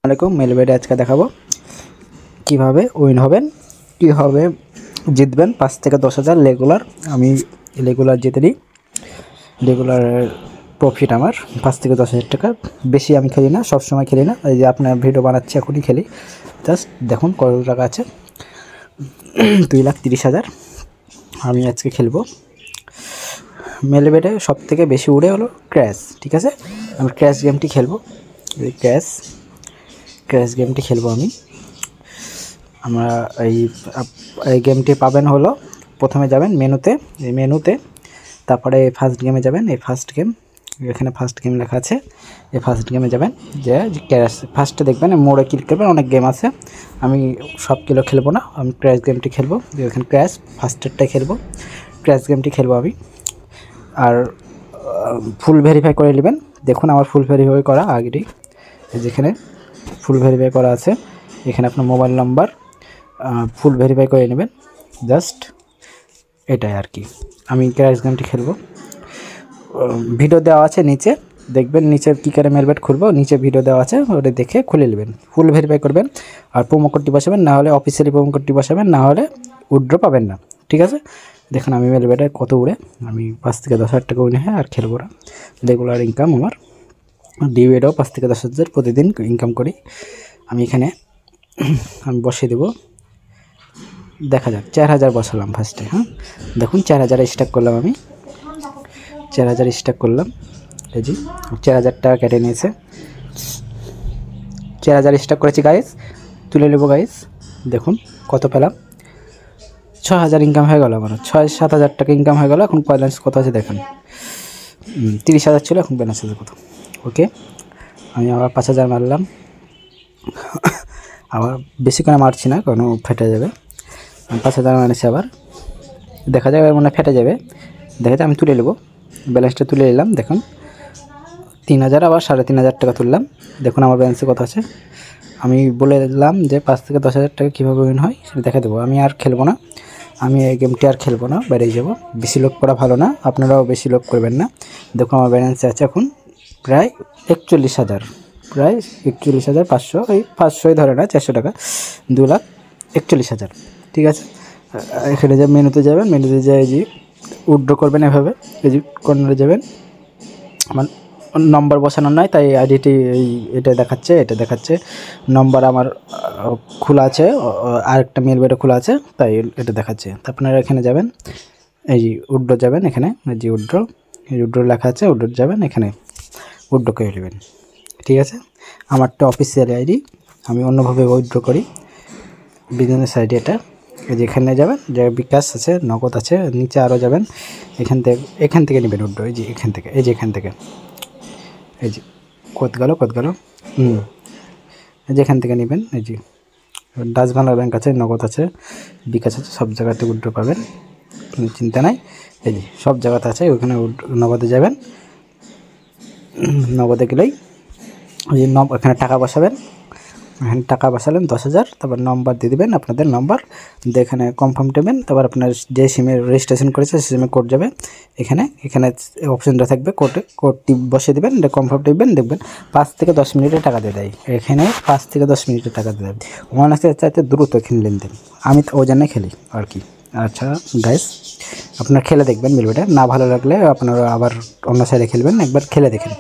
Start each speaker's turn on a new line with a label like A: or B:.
A: আসসালামু আলাইকুম। মেলবেটে আজকে দেখাবো কিভাবে উইন হবেন, কিভাবে জিতবেন 5 থেকে 10,000 রেগুলার। আমি রেগুলার জিতে নিই। রেগুলার প্রফিট আমার 5 থেকে 10,000 টাকা। বেশি আমি খেলি না, সব সময় খেলি না। এই যে আপনার ভিডিও বানাচ্ছি এখনই খেলি। জাস্ট দেখুন কত টাকা আছে, 2,30,000 আমি আজকে খেলবো। মেলবেটে সব থেকে বেশি উড়ে হলো ক্র্যাশ। ঠিক আছে, আমি ক্র্যাশ গেমটি খেলবো। ক্র্যাশ গেমটি খেলবো আমি। আমরা এই গেমটি পাবেন হলো, প্রথমে যাবেন মেনুতে, এই মেনুতে, তারপরে ফার্স্ট গেমে যাবেন। এই ফার্স্ট গেম, এখানে ফার্স্ট গেম লেখা আছে। এই ফার্স্ট গেমে যাবেন, যে ক্র্যাশ ফার্স্টে দেখবেন, মোড়ে ক্লিক করবেন। অনেক গেম আছে, আমি সবগুলো খেলবো না, আমি ক্র্যাশ গেমটি খেলবো। এখানে ক্র্যাশ ফার্স্টেরটাই খেলবো, ক্র্যাশ গেমটি খেলবো আমি। আর ফুল ভেরিফাই করে নেবেন। দেখুন আমার ফুল ভেরিফাই করা আগেই, যেখানে ফুল ভেরিফাই করা আছে, এখানে আপনার মোবাইল নাম্বার ফুল ভেরিফাই করে নেবেন। জাস্ট এটাই আর কি। আমি ক্র্যাশ গেমটি খেলবো। ভিডিও দেওয়া আছে নিচে, দেখবেন নিচে কী করে মেলবেট খুলবো, নিচে ভিডিও দেওয়া আছে, ওটা দেখে খুলে নেবেন। ফুল ভেরিফাই করবেন আর প্রোমো কোডটি বসাবেন, না হলে অফিসিয়ালি প্রোমো কোডটি বসাবেন, না হলে উইথড্র পাবেন না। ঠিক আছে, দেখুন আমি মেলবেটে কত উড়ে, আমি 5 থেকে 10,000 টাকা উঠে আর খেলবো না। রেগুলার ইনকাম আমার ডিউএডও 5 থেকে 10,000 প্রতিদিন ইনকাম করি আমি। এখানে আমি বসিয়ে দেবো, দেখা যাক। 4,000 বসালাম ফার্স্টে। হ্যাঁ, দেখুন 4,000 স্টাক করলাম আমি, 4,000 স্টাক করলাম। এই যে 4,000 টাকা কেটে নিয়েছে। 4,000 স্টাক করেছি গাইস, তুলে নেবো গাইস। দেখুন কত পেলাম, 6,000 ইনকাম হয়ে গেল আমার। 6-7,000 টাকা ইনকাম হয়ে গেল। এখন ব্যালেন্স কত আছে দেখেন, 30,000 ছিল, এখন ব্যালেন্স আছে কত। ওকে, আমি আবার 5,000 মারলাম। আবার বেশি করে মারছি না, কারণ ফেটে যাবে। 5,000 মারছি আবার, দেখা যাবে মানে ফেটে যাবে। দেখা যায় আমি তুলে নেবো, ব্যালেন্সটা তুলে নিলাম। দেখুন 3,000, আবার 3,500 টাকা তুললাম। দেখুন আমার ব্যালেন্সে কত আছে। আমি বলে দিলাম যে 5 থেকে 10,000 টাকা কীভাবে উইন হয় সেটা দেখা দেবো। আমি আর খেলবো না, আমি এই গেমটি আর খেলবো না, বেরিয়ে যাবো। বেশি লোক করা ভালো না, আপনারাও বেশি লোক করবেন না। দেখুন আমার ব্যালেন্সে আছে এখন প্রায় 41,000, প্রায় 41,500, এই 500ই ধরে না, 400 টাকা, 2,41,000। ঠিক আছে, এখানে যে মেনুতে যাবেন, মেনুতে যাই যে উইথড্র করবেন এভাবে। এই যে কর্নারে যাবেন, আমার নম্বর বসানো নয়, তাই আইডিটি এটা দেখাচ্ছে, এটা দেখাচ্ছে নম্বর আমার খোলা আছে, আরেকটা মেলবেটে খোলা আছে, তাই এটা দেখাচ্ছে। তো আপনারা এখানে যাবেন, এই যে উইথড্র যাবেন, এখানে এই যে উইথড্র, এই উইথড্র লেখা আছে, উইথড্র যাবেন, এখানে উইথড্র করে নেবেন। ঠিক আছে, আমারটা অফিসিয়াল আইডি, আমি অন্যভাবে উইথড্র করি, বিজনেস আইডি এটা। এই যে এখানে যাবেন, যে বিকাশ আছে, নগদ আছে, নিচে আরও যাবেন, এখান থেকে নেবেন উইথড্র। এই যে এখান থেকে, এই যে এখান থেকে, এই যে কত গেল, এই যে এখান থেকে নেবেন। এই যে ডাচ বাংলা ব্যাংক আছে, নগদ আছে, বিকাশ আছে, সব জায়গাতে উইথড্র পাবেন, কোনো চিন্তা নাই। এই যে সব জায়গাতে আছে, ওখানে নগদে যাবেন। নগদে গেলেই ওই যে এখানে টাকা বসাবেন, এখানে টাকা বসালেন 10,000, তারপর নম্বর দিয়ে দেবেন, আপনাদের নম্বর দিয়ে এখানে কনফার্ম দেবেন। তারপর আপনার যে সিমে রেজিস্ট্রেশন করেছে সেই সিমে কোড যাবে, এখানে অপশনটা থাকবে, কোডটি বসিয়ে দেবেন, কনফার্ম দেবেন। দেখবেন 5 থেকে 10 মিনিটে টাকা দিয়ে দেয়। এখানে 5 থেকে 10 মিনিটে টাকা দিয়ে দেয়, অনেকের চাইতে দ্রুত এখানে লেনদেন। আমি ওই জন্যই খেলি আর কি। আচ্ছা গাইস, আপনারা খেলে দেখবেন মেলবেটে, না ভালো লাগলে আপনারা আবার অন্য সাইডে খেলবেন, একবার খেলে দেখেন।